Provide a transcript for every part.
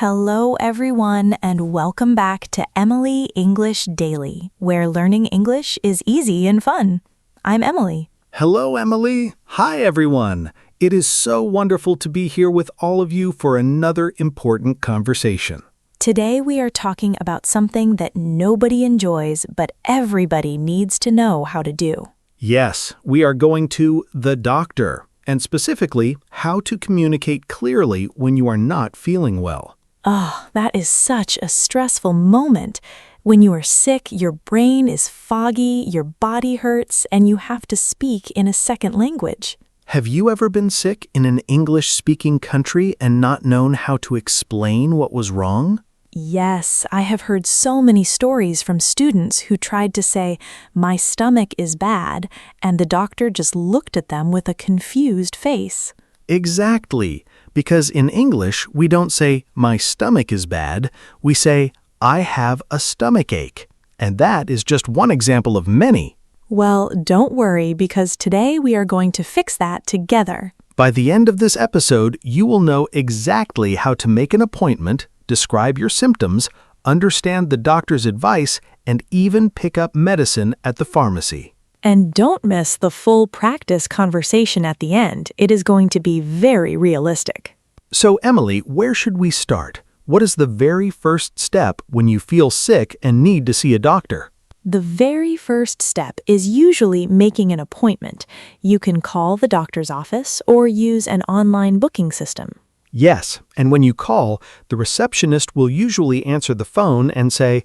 Hello, everyone, and welcome back to Emily English Daily, where learning English is easy and fun. I'm Emily. Hello, Emily. Hi, everyone. It is so wonderful to be here with all of you for another important conversation. Today, we are talking about something that nobody enjoys, but everybody needs to know how to do. Yes, we are going to the doctor, and specifically, how to communicate clearly when you are not feeling well. Oh, that is such a stressful moment. When you are sick, your brain is foggy, your body hurts, and you have to speak in a second language. Have you ever been sick in an English-speaking country and not known how to explain what was wrong? Yes, I have heard so many stories from students who tried to say, "My stomach is bad," and the doctor just looked at them with a confused face. Exactly, because in English, we don't say, "My stomach is bad," we say, "I have a stomachache." And that is just one example of many. Well, don't worry, because today we are going to fix that together. By the end of this episode, you will know exactly how to make an appointment, describe your symptoms, understand the doctor's advice, and even pick up medicine at the pharmacy. And don't miss the full practice conversation at the end. It is going to be very realistic. So, Emily, where should we start? What is the very first step when you feel sick and need to see a doctor? The very first step is usually making an appointment. You can call the doctor's office or use an online booking system. Yes, and when you call, the receptionist will usually answer the phone and say,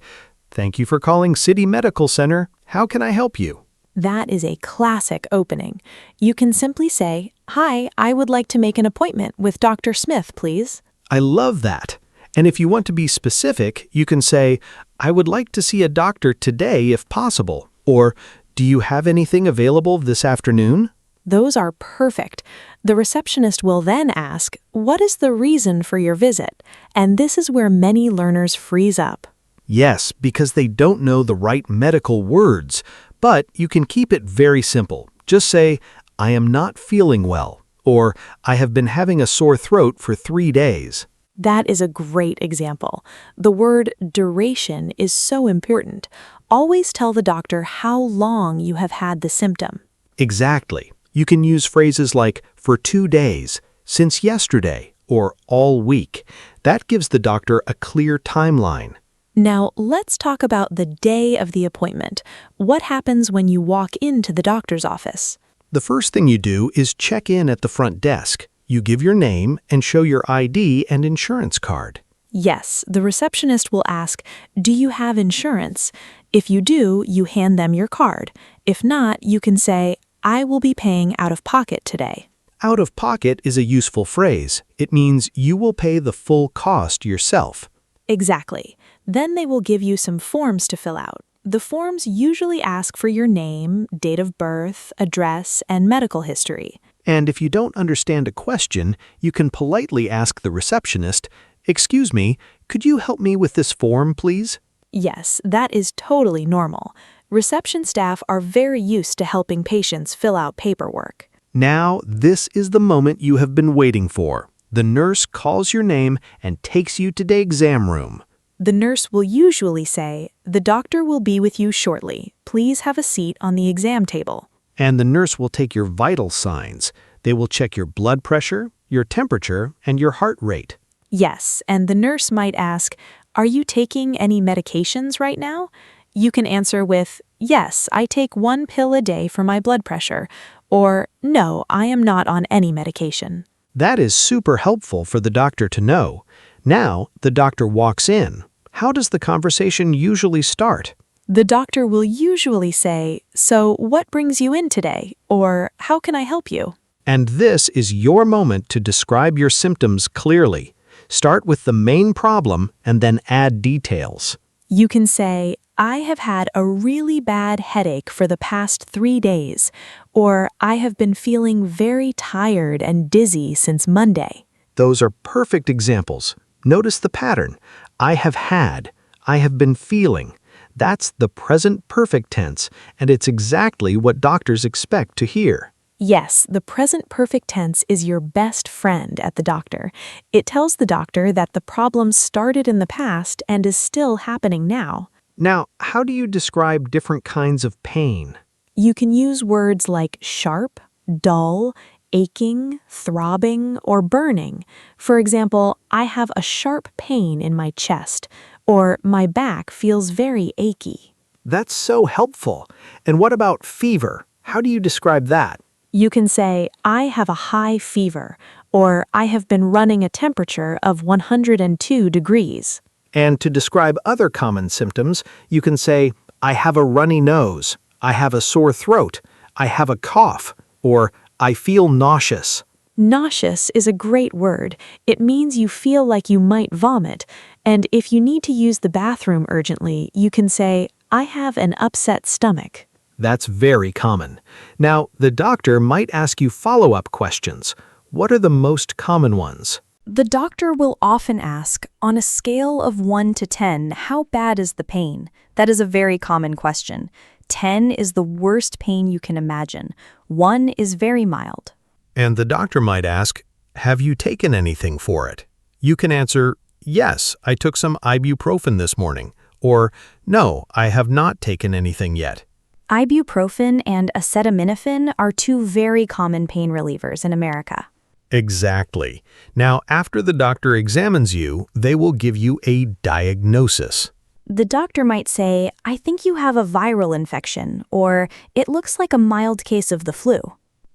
"Thank you for calling City Medical Center. How can I help you?" That is a classic opening. You can simply say, "Hi, I would like to make an appointment with Dr. Smith, please." I love that. And if you want to be specific, you can say, "I would like to see a doctor today if possible," or "Do you have anything available this afternoon?" Those are perfect. The receptionist will then ask, "What is the reason for your visit?" And this is where many learners freeze up. Yes, because they don't know the right medical words. But you can keep it very simple. Just say, "I am not feeling well," or "I have been having a sore throat for 3 days." That is a great example. The word duration is so important. Always tell the doctor how long you have had the symptom. Exactly. You can use phrases like "for 2 days," "since yesterday," or "all week." That gives the doctor a clear timeline. Now, let's talk about the day of the appointment. What happens when you walk into the doctor's office? The first thing you do is check in at the front desk. You give your name and show your ID and insurance card. Yes, the receptionist will ask, "Do you have insurance?" If you do, you hand them your card. If not, you can say, "I will be paying out of pocket today." Out of pocket is a useful phrase. It means you will pay the full cost yourself. Exactly. Then they will give you some forms to fill out. The forms usually ask for your name, date of birth, address, and medical history. And if you don't understand a question, you can politely ask the receptionist, "Excuse me, could you help me with this form, please?" Yes, that is totally normal. Reception staff are very used to helping patients fill out paperwork. Now, this is the moment you have been waiting for. The nurse calls your name and takes you to the exam room. The nurse will usually say, "The doctor will be with you shortly. Please have a seat on the exam table." And the nurse will take your vital signs. They will check your blood pressure, your temperature, and your heart rate. Yes, and the nurse might ask, "Are you taking any medications right now?" You can answer with, "Yes, I take 1 pill a day for my blood pressure," or "No, I am not on any medication." That is super helpful for the doctor to know. Now, the doctor walks in. How does the conversation usually start? The doctor will usually say, "So what brings you in today?" or "How can I help you?" And this is your moment to describe your symptoms clearly. Start with the main problem and then add details. You can say, "I have had a really bad headache for the past 3 days," or "I have been feeling very tired and dizzy since Monday." Those are perfect examples. Notice the pattern. I have had. I have been feeling. That's the present perfect tense, and it's exactly what doctors expect to hear. Yes, the present perfect tense is your best friend at the doctor. It tells the doctor that the problem started in the past and is still happening now. Now, how do you describe different kinds of pain? You can use words like sharp, dull, aching, throbbing, or burning. For example, I have a sharp pain in my chest, or my back feels very achy. That's so helpful. And what about fever? How do you describe that? You can say, I have a high fever, or I have been running a temperature of 102 degrees. And to describe other common symptoms, you can say, I have a runny nose, I have a sore throat, I have a cough, or I feel nauseous. Nauseous is a great word. It means you feel like you might vomit. And if you need to use the bathroom urgently, you can say, I have an upset stomach. That's very common. Now, the doctor might ask you follow-up questions. What are the most common ones? The doctor will often ask, on a scale of 1 to 10, how bad is the pain? That is a very common question. 10 is the worst pain you can imagine. 1 is very mild. And the doctor might ask, have you taken anything for it? You can answer, yes, I took some ibuprofen this morning. Or, no, I have not taken anything yet. Ibuprofen and acetaminophen are two very common pain relievers in America. Exactly. Now, after the doctor examines you, they will give you a diagnosis. The doctor might say, I think you have a viral infection, or it looks like a mild case of the flu.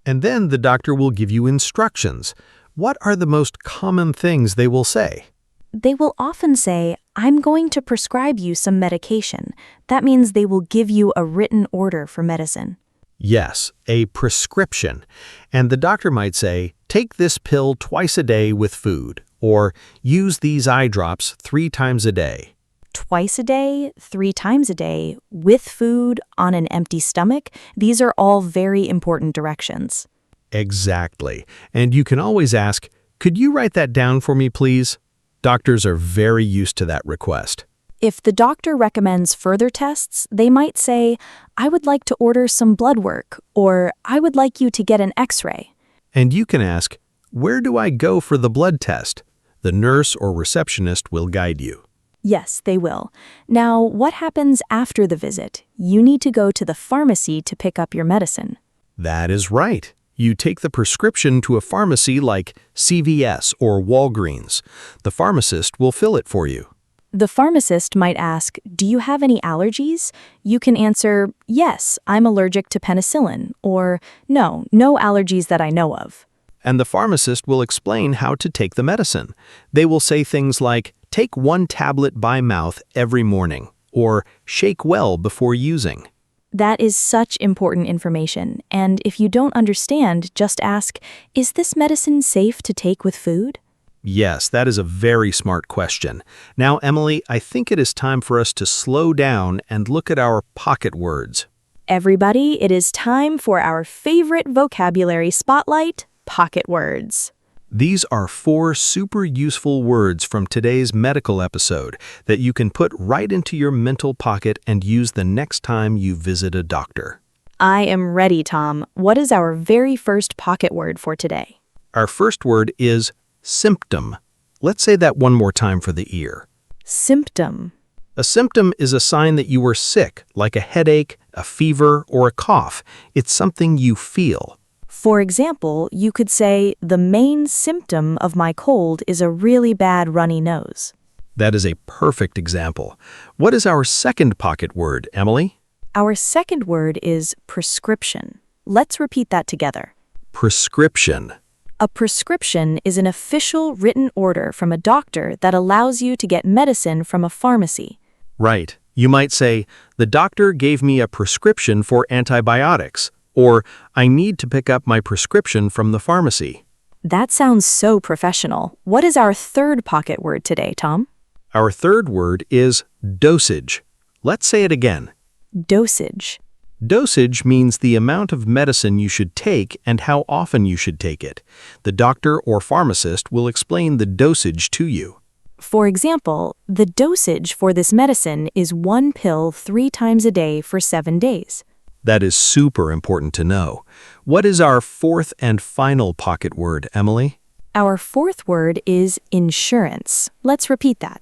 And then the doctor will give you instructions. What are the most common things they will say? They will often say, I'm going to prescribe you some medication. That means they will give you a written order for medicine. Yes, a prescription. And the doctor might say, take this pill twice a day with food, or use these eye drops 3 times a day. Twice a day, 3 times a day, with food, on an empty stomach, these are all very important directions. Exactly. And you can always ask, could you write that down for me, please? Doctors are very used to that request. If the doctor recommends further tests, they might say, I would like to order some blood work, or I would like you to get an X-ray. And you can ask, where do I go for the blood test? The nurse or receptionist will guide you. Yes, they will. Now, what happens after the visit? You need to go to the pharmacy to pick up your medicine. That is right. You take the prescription to a pharmacy like CVS or Walgreens. The pharmacist will fill it for you. The pharmacist might ask, do you have any allergies? You can answer, yes, I'm allergic to penicillin, or no allergies that I know of. And the pharmacist will explain how to take the medicine. They will say things like, take 1 tablet by mouth every morning, or shake well before using. That is such important information, and if you don't understand, just ask, is this medicine safe to take with food? Yes, that is a very smart question. Now, Emily, I think it is time for us to slow down and look at our pocket words. Everybody, it is time for our favorite vocabulary spotlight, pocket words. These are 4 super useful words from today's medical episode that you can put right into your mental pocket and use the next time you visit a doctor. I am ready, Tom. What is our very first pocket word for today? Our first word is symptom. Let's say that one more time for the ear. Symptom. A symptom is a sign that you are sick, like a headache, a fever, or a cough. It's something you feel. For example, you could say, the main symptom of my cold is a really bad runny nose. That is a perfect example. What is our second pocket word, Emily? Our second word is prescription. Let's repeat that together. Prescription. A prescription is an official written order from a doctor that allows you to get medicine from a pharmacy. Right. You might say, the doctor gave me a prescription for antibiotics, or I need to pick up my prescription from the pharmacy. That sounds so professional. What is our third pocket word today, Tom? Our third word is dosage. Let's say it again. Dosage. Dosage means the amount of medicine you should take and how often you should take it. The doctor or pharmacist will explain the dosage to you. For example, the dosage for this medicine is 1 pill 3 times a day for 7 days. That is super important to know. What is our fourth and final pocket word, Emily? Our fourth word is insurance. Let's repeat that.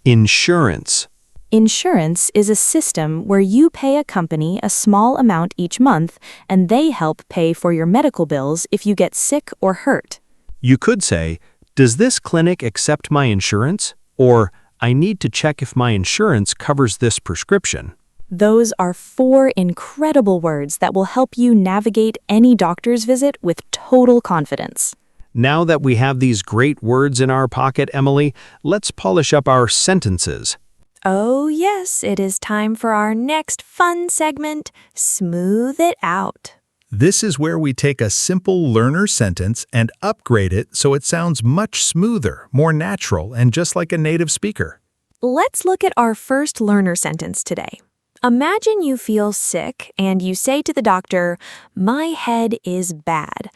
Insurance. Insurance is a system where you pay a company a small amount each month, and they help pay for your medical bills if you get sick or hurt. You could say, "Does this clinic accept my insurance?" Or, "I need to check if my insurance covers this prescription." Those are 4 incredible words that will help you navigate any doctor's visit with total confidence. Now that we have these great words in our pocket, Emily, let's polish up our sentences. Oh yes, it is time for our next fun segment, Smooth It Out. This is where we take a simple learner sentence and upgrade it so it sounds much smoother, more natural, and just like a native speaker. Let's look at our first learner sentence today. Imagine you feel sick and you say to the doctor, "My head is bad."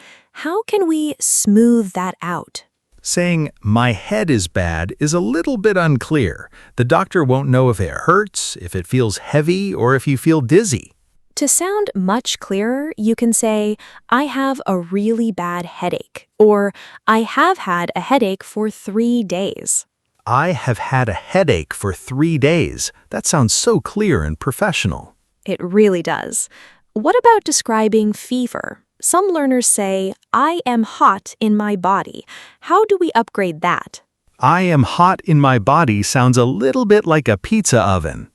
How can we smooth that out? Saying, "My head is bad" is a little bit unclear. The doctor won't know if it hurts, if it feels heavy, or if you feel dizzy. To sound much clearer, you can say, "I have a really bad headache," or "I have had a headache for 3 days." I have had a headache for 3 days. That sounds so clear and professional. It really does. What about describing fever? Some learners say, "I am hot in my body." How do we upgrade that? I am hot in my body sounds a little bit like a pizza oven.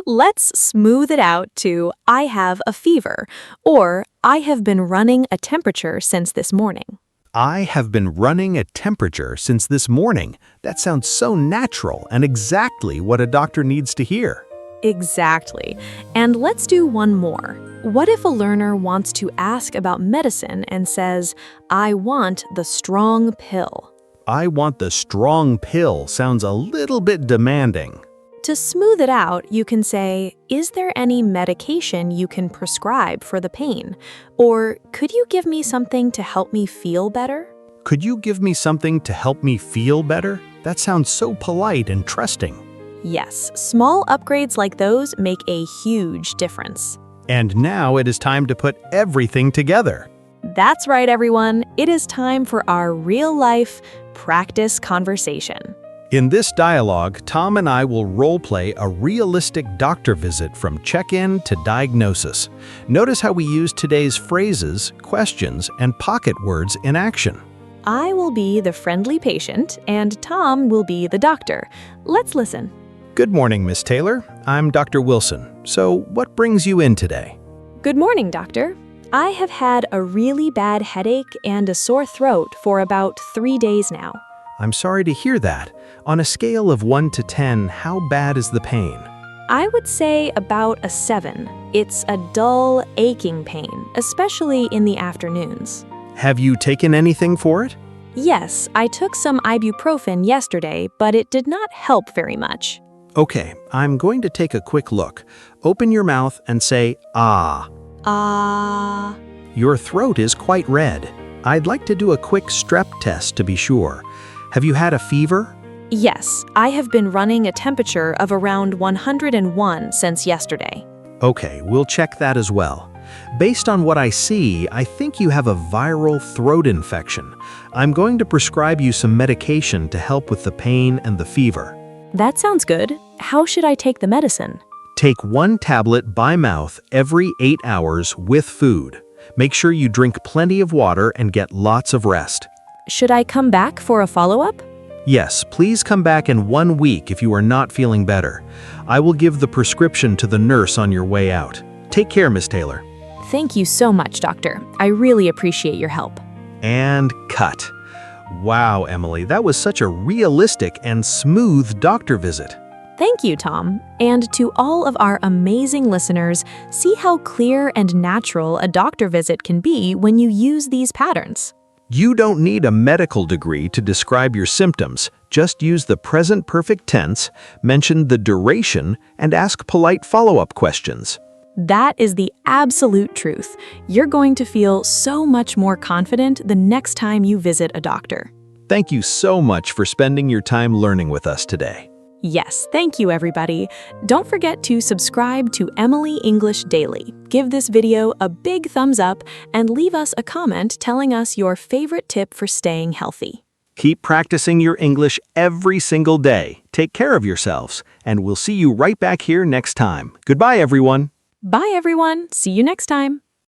Let's smooth it out to "I have a fever," or "I have been running a temperature since this morning." I have been running a temperature since this morning. That sounds so natural and exactly what a doctor needs to hear. Exactly. And let's do one more. What if a learner wants to ask about medicine and says, "I want the strong pill"? I want the strong pill sounds a little bit demanding. To smooth it out, you can say, "Is there any medication you can prescribe for the pain?" Or, "Could you give me something to help me feel better?" Could you give me something to help me feel better? That sounds so polite and trusting. Yes, small upgrades like those make a huge difference. And now it is time to put everything together. That's right, everyone. It is time for our real-life practice conversation. In this dialogue, Tom and I will role-play a realistic doctor visit from check-in to diagnosis. Notice how we use today's phrases, questions, and pocket words in action. I will be the friendly patient, and Tom will be the doctor. Let's listen. Good morning, Miss Taylor. I'm Dr. Wilson. So, what brings you in today? Good morning, doctor. I have had a really bad headache and a sore throat for about 3 days now. I'm sorry to hear that. On a scale of 1 to 10, how bad is the pain? I would say about a 7. It's a dull, aching pain, especially in the afternoons. Have you taken anything for it? Yes, I took some ibuprofen yesterday, but it did not help very much. Okay, I'm going to take a quick look. Open your mouth and say, "Ah." Ah. Your throat is quite red. I'd like to do a quick strep test to be sure. Have you had a fever? Yes, I have been running a temperature of around 101 since yesterday. Okay, we'll check that as well. Based on what I see, I think you have a viral throat infection. I'm going to prescribe you some medication to help with the pain and the fever. That sounds good. How should I take the medicine? Take 1 tablet by mouth every 8 hours with food. Make sure you drink plenty of water and get lots of rest. Should I come back for a follow-up? Yes, please come back in 1 week if you are not feeling better. I will give the prescription to the nurse on your way out. Take care, Miss Taylor. Thank you so much, doctor. I really appreciate your help. And cut. Wow, Emily, that was such a realistic and smooth doctor visit. Thank you, Tom. And to all of our amazing listeners, see how clear and natural a doctor visit can be when you use these patterns. You don't need a medical degree to describe your symptoms. Just use the present perfect tense, mention the duration, and ask polite follow-up questions. That is the absolute truth. You're going to feel so much more confident the next time you visit a doctor. Thank you so much for spending your time learning with us today. Yes, thank you, everybody. Don't forget to subscribe to Emily English Daily. Give this video a big thumbs up and leave us a comment telling us your favorite tip for staying healthy. Keep practicing your English every single day. Take care of yourselves, and we'll see you right back here next time. Goodbye, everyone. Bye, everyone. See you next time.